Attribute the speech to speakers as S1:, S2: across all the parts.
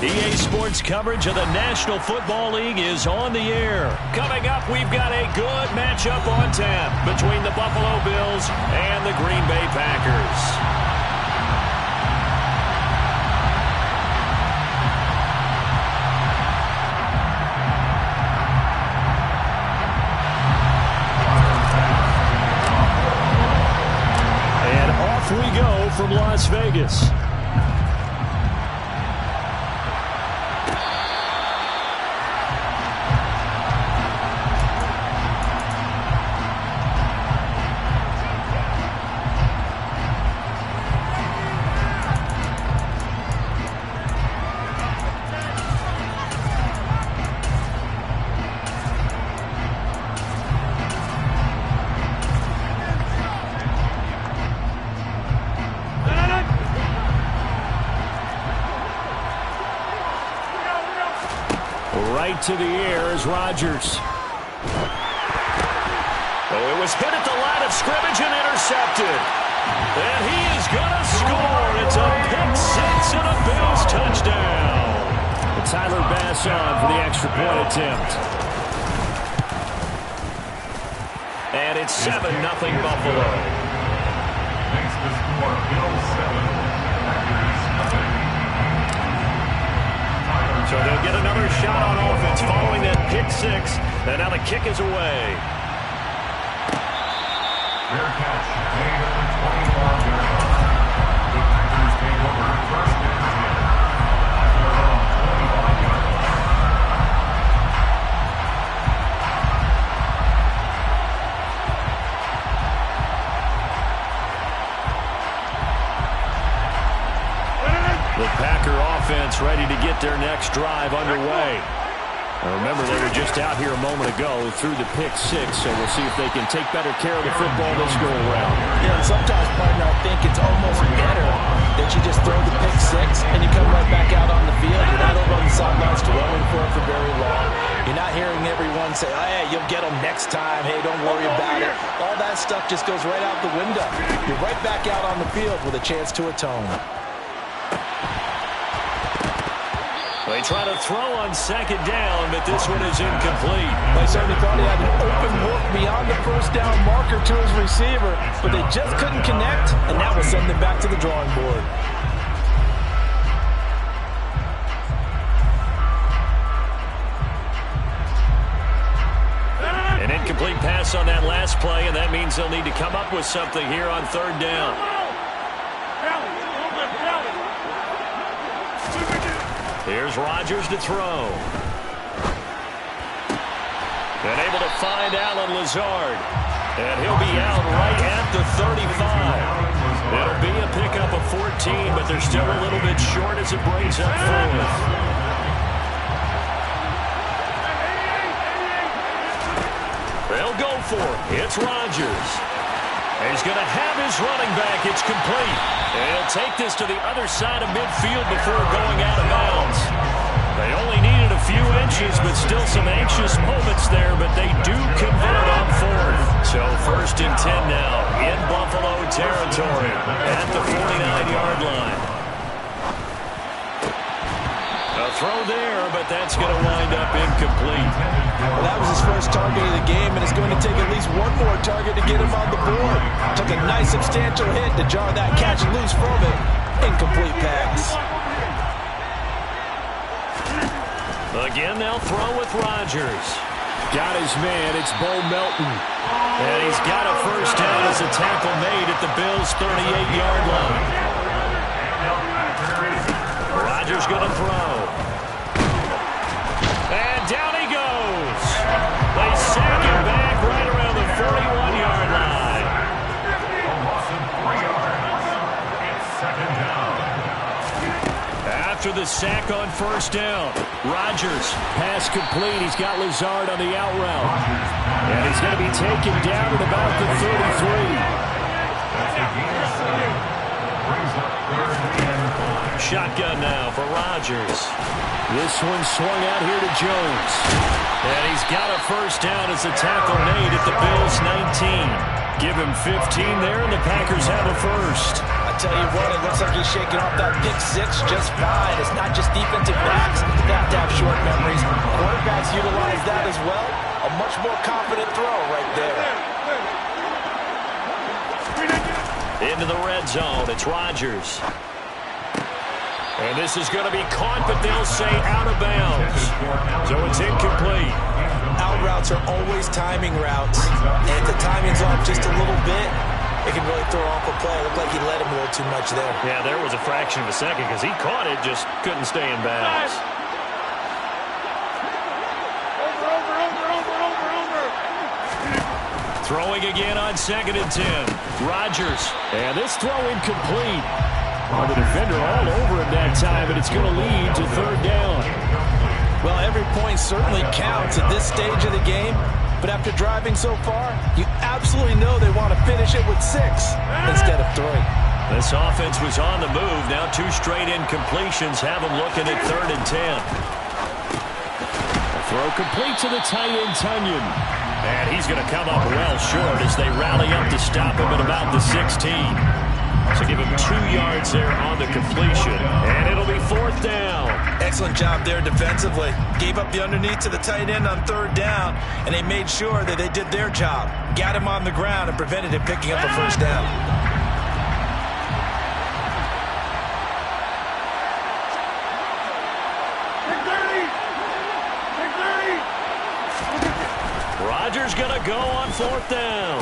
S1: EA Sports coverage of the National Football League is on the air. Coming up, we've got a good matchup on tap between the Buffalo Bills and the Green Bay Packers. We go from Las Vegas. Right to the air is Rodgers. Oh, it was hit at the line of scrimmage and intercepted. And he is going to score. It's a pick-6 and a Bills touchdown. And Tyler Bass on for the extra point attempt. And it's 7-0 Buffalo.
S2: Makes the score Bills 7.
S1: So they'll get another shot on offense following that pick-6. And now the kick is away.
S2: Fair catch made at the 21-yard line. The Packers take over first and 10 at their own 25-yard line.
S1: The Packer offense ready to get their next drive underway. Now remember, they were just out here a moment ago through the pick-6, so we'll see if they can take better care of the football this go around.
S3: Yeah, and sometimes, partner, I think it's almost better that you just throw the pick-6 and you come right back out on the field. You're not over on the sidelines dwelling for it for very long. You're not hearing everyone say, oh, hey, you'll get them next time. Hey, don't worry about it. All that stuff just goes right out the window. You're right back out on the field with a chance to atone.
S1: They try to throw on second down, but this one is incomplete.
S3: They certainly thought he had an open look beyond the first down marker to his receiver, but they just couldn't connect, and that will send them back to the drawing board.
S1: An incomplete pass on that last play, and that means they'll need to come up with something here on third down. Here's Rodgers to throw. And able to find Allen Lazard. And he'll be out right at the 35. It'll be a pickup of 14, but they're still a little bit short as it brings up fourth. They'll go for it. It's Rodgers. He's going to have his running back. It's complete. And he'll take this to the other side of midfield before going out of bounds. They only needed a few inches, but still some anxious moments there, but they do convert on fourth. So first and 10 now in Buffalo territory at the 49-yard line. A throw there, but that's going to wind up incomplete.
S3: Well, that was his first target of the game, and it's going to take at least one more target to get him on the board. Took a nice substantial hit to jar that catch loose from it. Incomplete pass.
S1: Again, they'll throw with Rodgers. Got his man. It's Bo Melton. And he's got a first down as a tackle made at the Bills' 38-yard line. Rodgers going to throw. And down he goes. They sack him back right around the 41-yard line. After the sack on first down, Rodgers, pass complete. He's got Lazard on the out route. And he's going to be taken down at about the 33. Shotgun now for Rodgers. This one swung out here to Jones. And he's got a first down as the tackle made at the Bills' 19. Give him 15 there, and the Packers have a first.
S3: I tell you what, it looks like he's shaking off that pick six just fine. It's not just defensive backs that have to have short memories. Quarterbacks utilize that as well. A much more confident throw right there.
S1: Into the red zone, it's Rodgers. And this is going to be caught, but they'll say out of bounds. So it's incomplete.
S3: Out routes are always timing routes. And if the timing's off just a little bit, it can really throw off a play. It looked like he let him a little too much there.
S1: Yeah, there was a fraction of a second because he caught it, just couldn't stay in bounds. Throwing again on 2nd and 10. Rodgers. And this throw incomplete. Well, the defender all over him that time, and it's going to lead to 3rd down.
S3: Well, every point certainly counts at this stage of the game. But after driving so far, you absolutely know they want to finish it with 6 instead of 3.
S1: This offense was on the move. Now 2 straight incompletions have them looking at 3rd and 10. Throw complete to the tight end, Tunyon. And he's going to come up well short as they rally up to stop him at about the 16. So give him 2 yards there on the completion. And it'll be 4th down.
S3: Excellent job there defensively. Gave up the underneath to the tight end on 3rd down, and they made sure that they did their job. Got him on the ground and prevented him picking up a 1st down.
S1: Rodgers going to go on 4th down.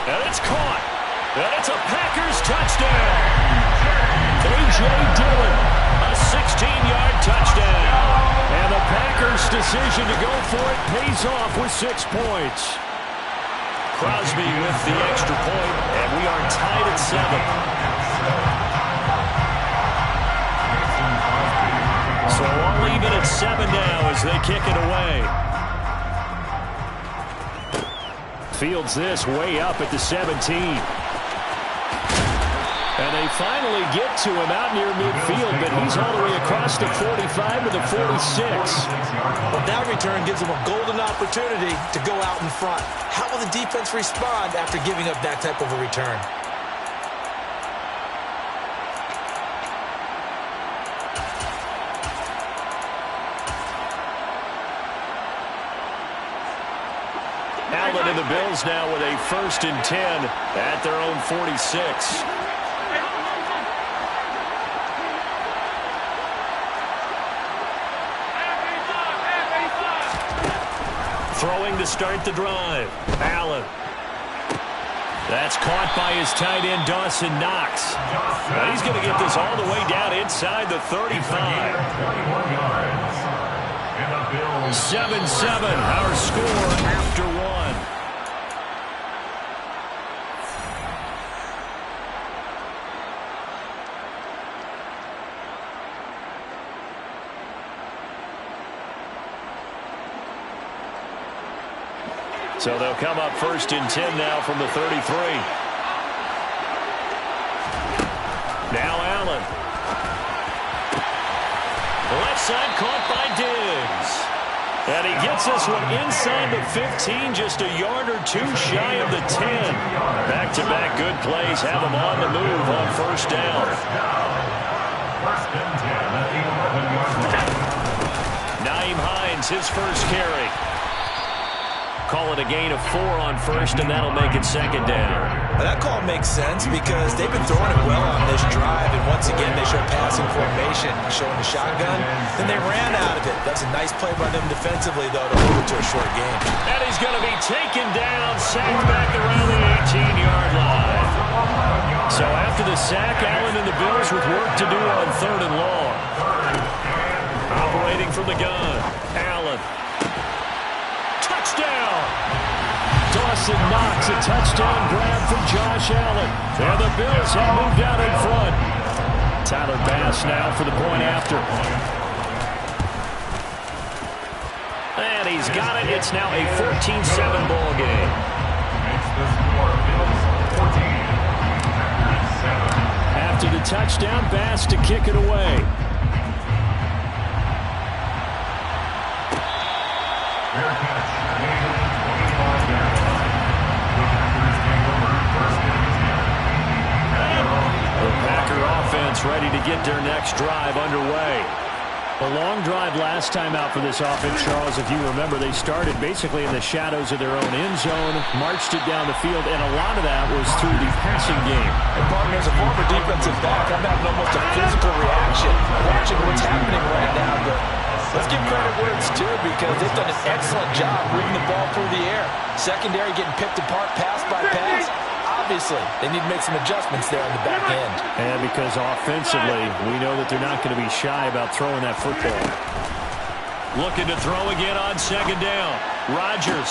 S1: And it's caught. And it's a Packers touchdown. A.J. Dillon, a 16-yard touchdown. And the Packers' decision to go for it pays off with 6 points. Crosby with the extra point, and we are tied at 7. So all even at 7 now as they kick it away. Fields this way up at the 17. And they finally get to him out near midfield, but he's all the way across the 45 to the 46.
S3: Well, that return gives them a golden opportunity to go out in front. How will the defense respond after giving up that type of a return?
S1: Allen and the Bills now with a 1st and 10 at their own 46. Throwing to start the drive. Allen. That's caught by his tight end, Dawson Knox. Now he's going to get this all the way down inside the 35. 7-7, our score after 1. So they'll come up 1st and 10 now from the 33. Now Allen. Left side caught by Diggs. And he gets this one inside the 15, just a yard or 2 shy of the 10. Back-to-back good plays have him on the move on 1st down.
S2: 1st and 10 at the 11-yard line.
S1: Nyheim Hines, his first carry. Call it a gain of 4 on 1st, and that'll make it 2nd down.
S3: Well, that call makes sense because they've been throwing it well on this drive, and once again they show passing formation, showing the shotgun. Then they ran out of it. That's a nice play by them defensively, though, to hold it to a short game.
S1: And he's going to be taken down, sacked back around the 18-yard line. So after the sack, Allen and the Bills with work to do on 3rd and long. Operating from the gun, Allen. Touchdown! Dawson Knox, a touchdown grab from Josh Allen. And the Bills have moved out in front. Tyler Bass now for the point after. And he's got it. It's now a 14-7 ball game. After the touchdown, Bass to kick it away. ready to get their next drive underway. A long drive last time out for this offense, Charles. If you remember, they started basically in the shadows of their own end zone, marched it down the field, and a lot of that was through the passing game.
S3: And partner, as a former defensive back, I'm having almost a physical reaction watching what's happening right now. But let's give credit where it's due, because they've done an excellent job moving the ball through the air. Secondary getting picked apart pass by pass. Obviously, they need to make some adjustments there on the back end.
S1: And because offensively, we know that they're not going to be shy about throwing that football. Looking to throw again on second down. Rodgers.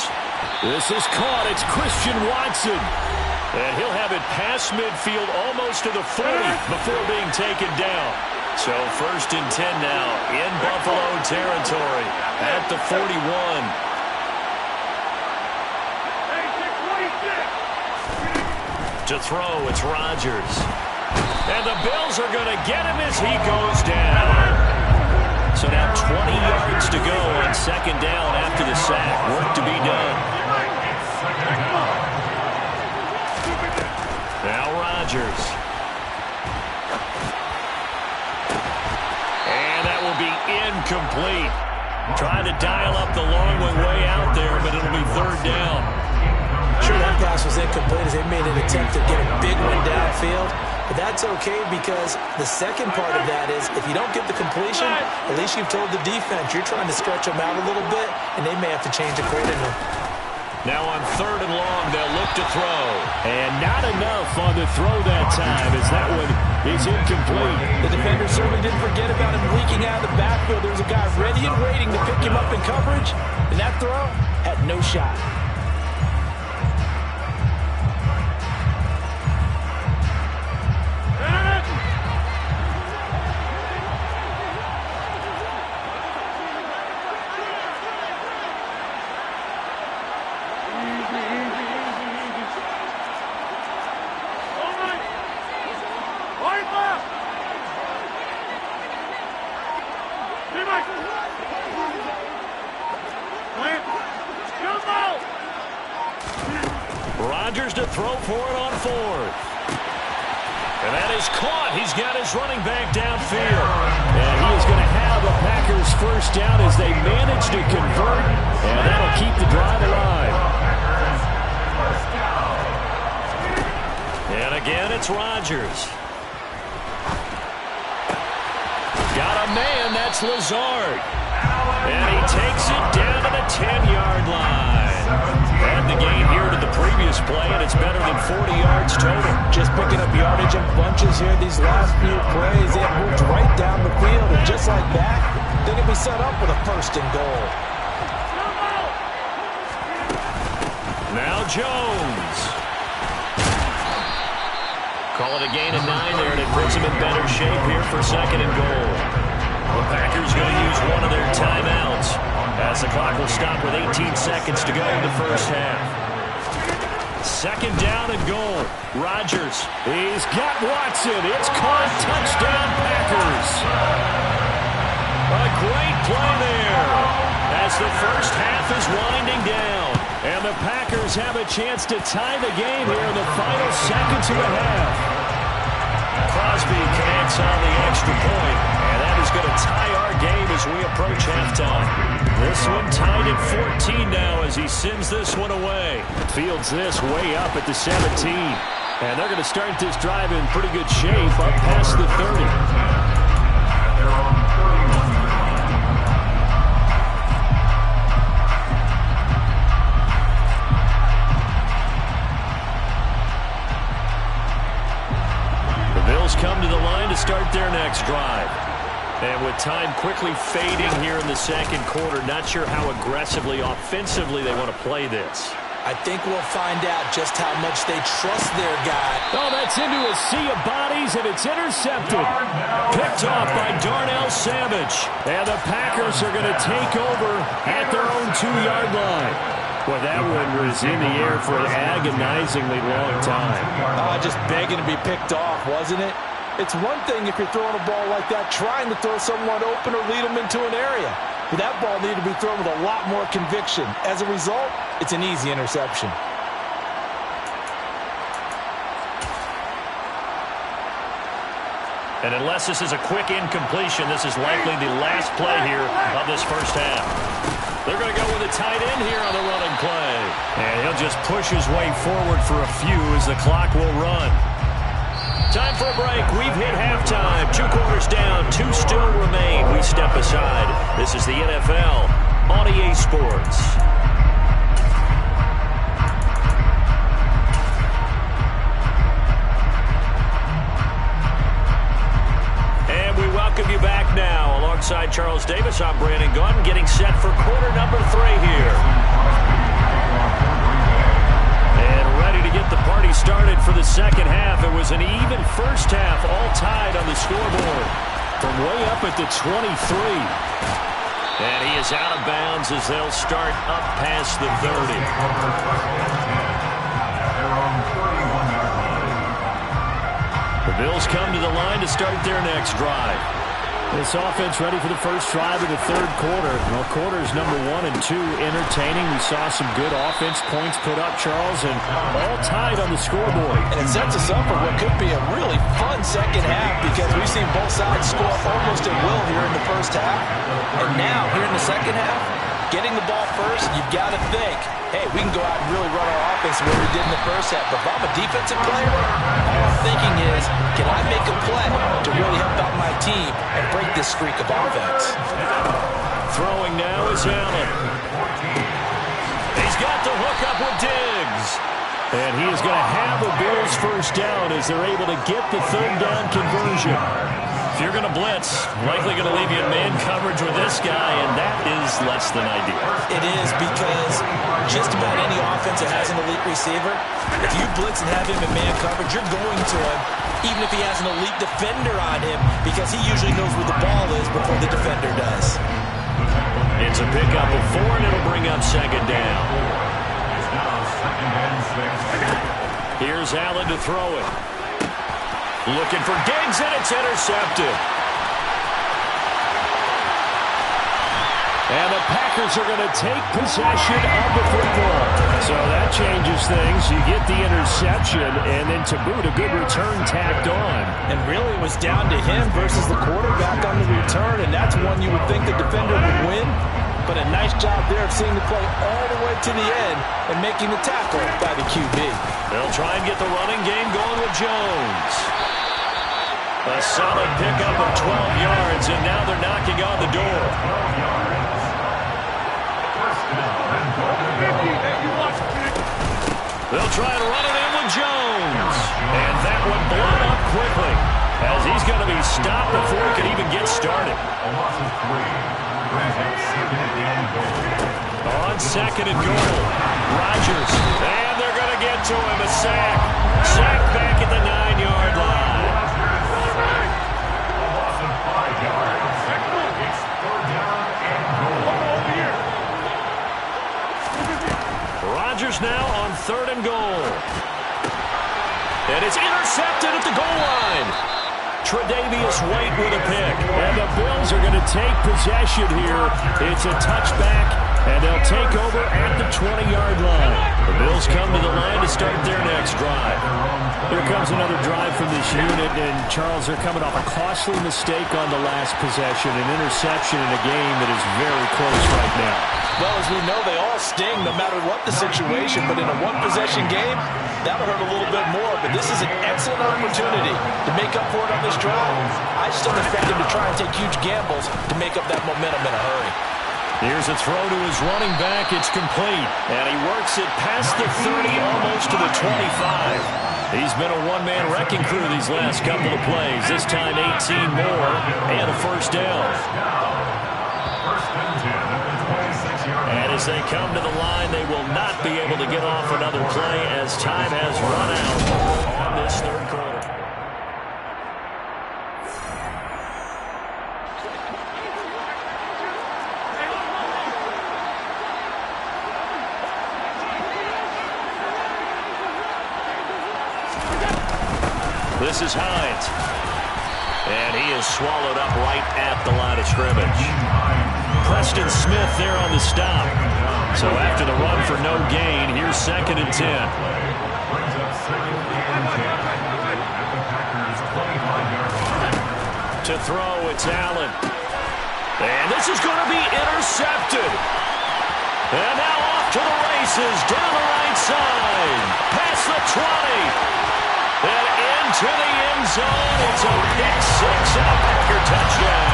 S1: This is caught. It's Christian Watson. And he'll have it past midfield almost to the 40 before being taken down. So 1st and 10 now in Buffalo territory at the 41. To throw, it's Rodgers. And the Bills are going to get him as he goes down. So now 20 yards to go on second down after the sack. Work to be done. Now Rodgers. And that will be incomplete. Trying to dial up the long one way out there, but it'll be 3rd down.
S3: Sure, that pass was incomplete as they made an attempt to get a big one downfield. But that's okay, because the second part of that is if you don't get the completion, at least you've told the defense you're trying to stretch them out a little bit, and they may have to change accordingly.
S1: Now on 3rd and long, they'll look to throw. And not enough on the throw that time, as that one is incomplete.
S3: The defender certainly didn't forget about him leaking out of the backfield. There was a guy ready and waiting to pick him up in coverage, and that throw had no shot.
S1: Rodgers to throw for it on 4th. And that is caught. He's got his running back downfield. And he is going to have the Packers' 1st down as they manage to convert. And that'll keep the drive alive. And again, it's Rodgers. Got a man. That's Lazard. And he takes it down to the 10-yard line. And the gain here to the previous play, and it's better than 40 yards total. Just picking up yardage in bunches here these last few plays. They have moved right down the field, and just like that, they're going to be set up with a 1st and goal. Now Jones. Call it a gain of 9 there, and it puts him in better shape here for 2nd and goal. The Packers going to use one of their timeouts as the clock will stop with 18 seconds to go in the 1st half. 2nd down and goal. Rodgers. He's got Watson. It's caught. Touchdown, Packers. A great play there as the 1st half is winding down. And the Packers have a chance to tie the game here in the final seconds of the half. Crosby connects on the extra point, and that is going to tie our game as we approach halftime. This one tied at 14 now as he sends this one away. Fields this way up at the 17. And they're going to start this drive in pretty good shape up past the 30. Come to the line to start their next drive. And with time quickly fading here in the 2nd quarter, not sure how aggressively, offensively they want to play this.
S3: I think we'll find out just how much they trust their guy.
S1: Oh, that's into a sea of bodies, and it's intercepted. Picked off by Darnell Savage. And the Packers are going to take over at their own 2-yard line. Well, that one was in the air for an agonizingly long time.
S3: Just begging to be picked off, wasn't it? It's one thing if you're throwing a ball like that, trying to throw someone open or lead them into an area. But that ball needed to be thrown with a lot more conviction. As a result, it's an easy interception.
S1: And unless this is a quick incompletion, this is likely the last play here of this first half. They're going to go with a tight end here on the running play. And he'll just push his way forward for a few as the clock will run. Time for a break. We've hit halftime. 2 quarters down. 2 still remain. We step aside. This is the NFL on EA Sports. Welcome you back now. Alongside Charles Davis, I'm Brandon Gunn, getting set for quarter number 3 here. And ready to get the party started for the second half. It was an even first half, all tied on the scoreboard from way up at the 23. And he is out of bounds as they'll start up past the 30. The Bills come to the line to start their next drive. This offense ready for the first drive of the third quarter. Well, quarters number 1 and 2 entertaining. We saw some good offense points put up, Charles, and all tied on the scoreboard.
S3: And it sets us up for what could be a really fun second half because we've seen both sides score almost at will here in the first half. And now, here in the second half, getting the ball first, you've got to think, hey, we can go out and really run our offense the way we did in the first half. But if I'm a defensive player, all I'm thinking is, can I make a play to really help out my team and break this streak of offense?
S1: Throwing now is Allen. He's got the hook up with Diggs. And he is going to have a Bills first down as they're able to get the third down conversion. If you're going to blitz, likely going to leave you in man coverage with this guy, and that is less than ideal.
S3: It is because just about any offense that has an elite receiver, if you blitz and have him in man coverage, you're going to him, even if he has an elite defender on him, because he usually knows where the ball is before the defender does.
S1: It's a pickup of 4, and it'll bring up second down. Here's Allen to throw it. Looking for Diggs, and it's intercepted. And the Packers are going to take possession of the football. So that changes things. You get the interception, and then to boot, a good return tacked on.
S3: And really it was down to him versus the quarterback on the return, and that's one you would think the defender would win. But a nice job there of seeing the play all the way to the end and making the tackle by the QB.
S1: They'll try and get the running game going with Jones. A solid pickup of 12 yards, and now they're knocking on the door. They'll try to run it in with Jones. And that one blown up quickly as he's going to be stopped before he can even get started. On second and goal, Rodgers. And they're going to get to him. A sack. Sack back at the 9-yard line. Rodgers now on third and goal. And it's intercepted at the goal line. Tre'Davious White with a pick. And the Bills are going to take possession here. It's a touchback, and they'll take over at the 20-yard line. The Bills come to the line to start their next drive. Here comes another drive from this unit, and Charles, they're coming off a costly mistake on the last possession, an interception in a game that is very close right now.
S3: Well, as we know, they all sting no matter what the situation, but in a one-possession game, that'll hurt a little bit more. But this is an excellent opportunity to make up for it on this drive. I just don't expect him to try and take huge gambles to make up that momentum in a hurry.
S1: Here's a throw to his running back. It's complete. And he works it past the 30, almost to the 25. He's been a one-man wrecking crew these last couple of plays. This time 18 more and a first down. And as they come to the line, they will not be able to get off another play as time has run out on this third quarter. This is Hines. And he is swallowed up right at the line of scrimmage. Preston Smith there on the stop. So after the run for no gain, here's second and 10. To throw, it's Allen. And this is going to be intercepted. And now off to the races, down the right side. Past the 20. And into the end zone. It's a pick six and a Packer touchdown.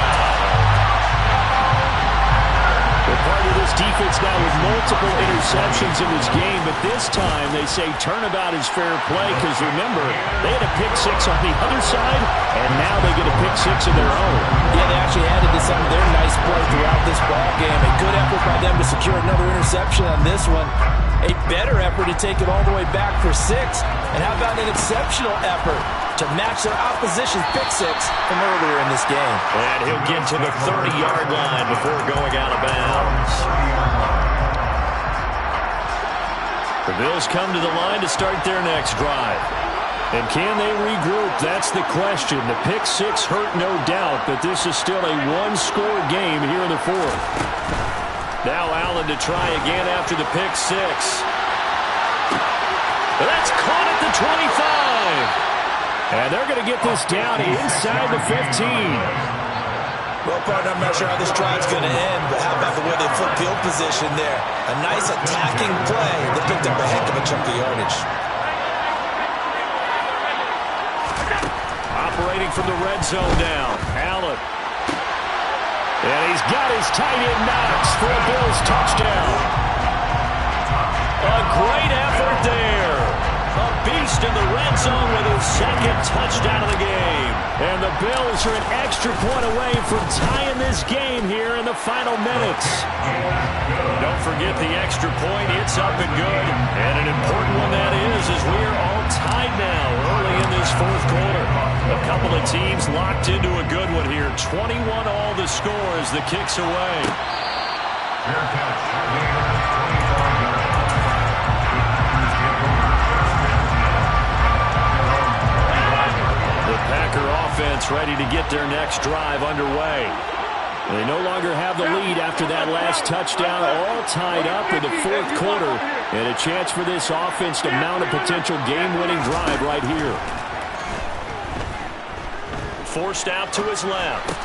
S1: Well, part of this defense now with multiple interceptions in this game, but this time they say turnabout is fair play because, remember, they had a pick six on the other side, and now they get a pick six of their own.
S3: Yeah, they actually added to some of their nice play throughout this ball game. A good effort by them to secure another interception on this one. A better effort to take it all the way back for six. And how about an exceptional effort to match their opposition's pick six from earlier in this game.
S1: And he'll get to the 30-yard line before going out of bounds. The Bills come to the line to start their next drive. And can they regroup? That's the question. The pick six hurt, no doubt, but this is still a one-score game here in the fourth. Now Allen to try again after the pick six. That's caught at the 25. And they're going to get this down inside the 15.
S3: Well, partner, I'm not sure how this drive's going to end, but how about the way they flip field position there? A nice attacking play that picked up a heck of a chunk of yardage.
S1: Operating from the red zone now, Allen. And he's got his tight end Knox for a Bills touchdown. A great effort there. A beast in the red zone with his second touchdown of the game. And the Bills are an extra point away from tying this game here in the final minutes. Don't forget the extra point. It's up and good. And an important one that is, as we are all tied now early in this fourth quarter. A couple of teams locked into a good one here. 21 all the score as the kick's away. The Packer offense ready to get their next drive underway. They no longer have the lead after that last touchdown, all tied up in the fourth quarter, and a chance for this offense to mount a potential game-winning drive right here. Forced out to his left.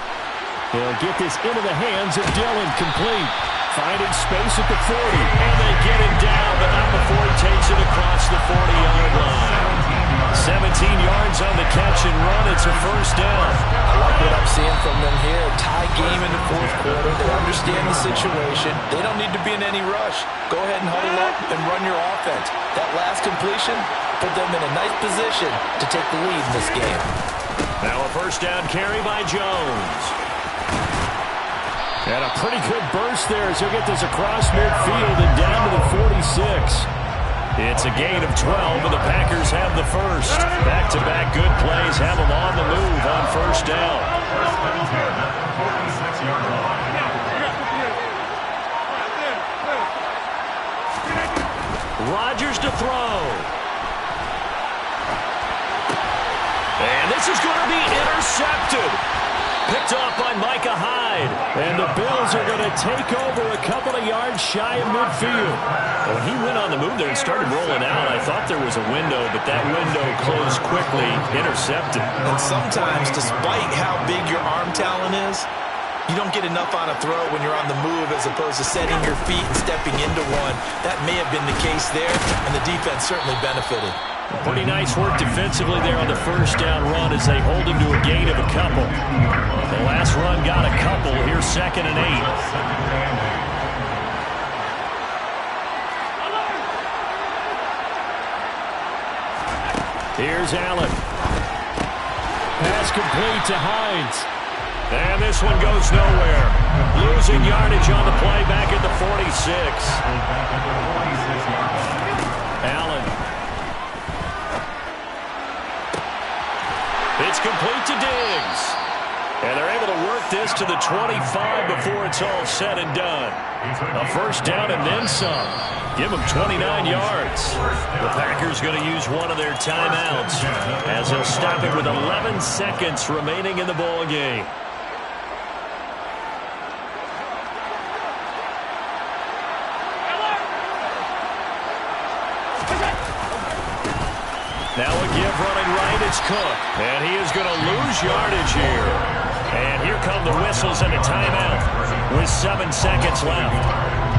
S1: He'll get this into the hands of Dillon, complete. Finding space at the 40, and they get him down, but not before he takes it across the 40-yard line. 17 yards on the catch and run. It's a first down.
S3: I like what I'm seeing from them here. Tie game in the fourth quarter. They understand the situation. They don't need to be in any rush. Go ahead and huddle up and run your offense. That last completion put them in a nice position to take the lead in this game.
S1: Now a first down carry by Jones. And a pretty good burst there as he'll get this across midfield and down to the 46. It's a gain of 12, and the Packers have the first. Back-to-back good plays have them on the move on first down. Rodgers to throw. And this is going to be intercepted. Picked off by Micah Hyde. And the Bills are going to take over a couple of yards shy of midfield. When he went on the move there and started rolling out, I thought there was a window, but that window closed quickly, intercepted.
S3: And sometimes, despite how big your arm talent is, you don't get enough on a throw when you're on the move as opposed to setting your feet and stepping into one. That may have been the case there, and the defense certainly benefited.
S1: Pretty nice work defensively there on the first down run as they hold him to a gain of a couple. The last run got a couple. Here's 2nd and 8. Here's Allen. Pass complete to Hines. And this one goes nowhere. Losing yardage on the play back at the 46. Allen. It's complete to Diggs. And they're able to work this to the 25 before it's all said and done. A first down and then some. Give them 29 yards. The Packers going to use one of their timeouts as they'll stop it with 11 seconds remaining in the ball game. Now a give running right, it's Cook. And he is going to lose yardage here. And here come the whistles and a timeout with 7 seconds left.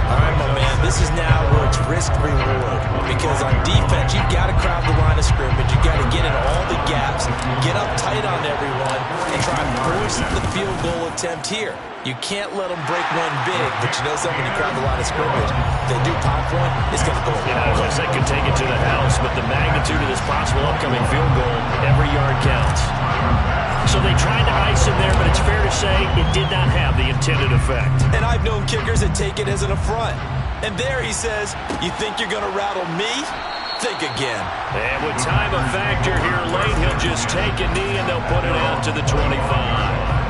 S3: All right, my man, this is now where it's risk-reward. Because on defense, you've got to crowd the line of scrimmage. You've got to get in all the gaps, get up tight on everyone, and try and force the field goal attempt here. You can't let them break one big, but you know something, when you crowd the line of scrimmage, if they do pound point, it's going to go away.
S1: As I said, could take it to the house, but the magnitude of this possible upcoming field goal, every yard counts. So they tried to ice him there, but it's fair to say it did not have the intended effect.
S3: And I've known kickers that take it as an affront. And there he says, you think you're going to rattle me? Think again.
S1: And with time a factor here late, he'll just take a knee and they'll put it out to the 25.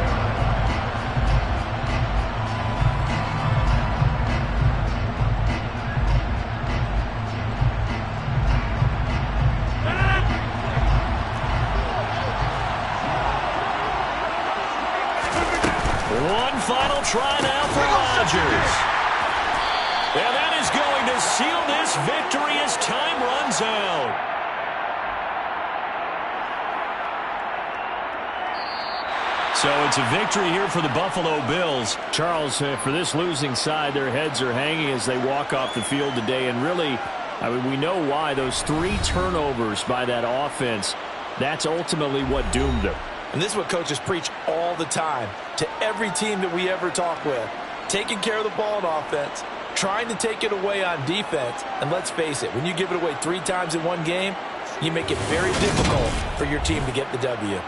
S1: One final try now for Rodgers. And that is going to seal this victory as time runs out. So it's a victory here for the Buffalo Bills. Charles, for this losing side, their heads are hanging as they walk off the field today. And really, I mean, we know why. Those 3 turnovers by that offense, that's ultimately what doomed them.
S3: And this is what coaches preach all the time to every team that we ever talk with. Taking care of the ball on offense, trying to take it away on defense. And let's face it, when you give it away 3 times in one game, you make it very difficult for your team to get the W.